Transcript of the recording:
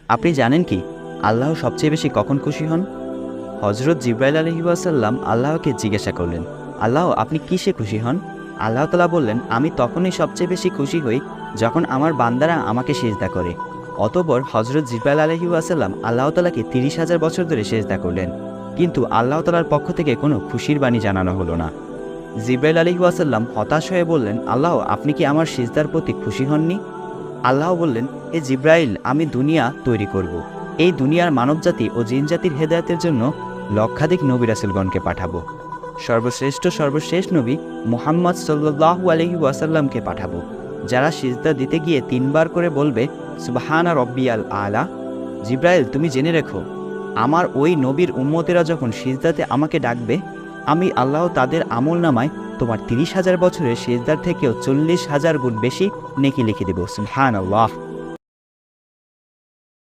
আপনি জানেন কি আল্লাহ সবচেয়ে বেশি কখন খুশি হন? হজরত জিব্রাইল আলাইহিস সালাম আল্লাহকে জিজ্ঞাসা করলেন, আল্লাহ আপনি কিসে খুশি হন? আল্লাহ তাআলা বললেন, আমি তখনই সবচেয়ে বেশি খুশি হই যখন আমার বান্দারা আমাকে সিজদা করে। অতঃপর হজরত জিব্রাইল আলাইহিস সালাম আল্লাহ তাআলাকে ৩০,০০০ বছর ধরে সিজদা করলেন, কিন্তু আল্লাহ তাআলার পক্ষ থেকে কোনো খুশির বাণী জানানো হলো না। জিব্রাইল আলাইহিস সালাম হতাশ হয়ে বললেন, আল্লাহ আপনি কি আমার সিজদার প্রতি খুশি হননি? আল্লাহ বললেন, হে জিব্রাইল, আমি দুনিয়া তৈরি করব। এই দুনিয়ার মানবজাতি ও জিনজাতির হেদায়েতের জন্য লক্ষাধিক নবী রাসূলগণকে পাঠাবো। সর্বশেষ নবী মুহাম্মদ সাল্লাল্লাহু আলাইহি ওয়াসাল্লামকে পাঠাবো, যারা সিজদা দিতে গিয়ে ৩ বার করে বলবে সুবহানা রব্বিয়াল আলা। জিব্রাইল, তুমি জেনে রেখো, আমার ওই নবীর উম্মতেরা যখন সিজদাতে আমাকে ডাকবে, আমি আল্লাহ তাদের আমলনামায় তোমার ৩০,০০০ বছরের সিজদার থেকেও ৪০,০০০ গুণ বেশি নেকি লিখে দেব। সুবহানাল্লাহ।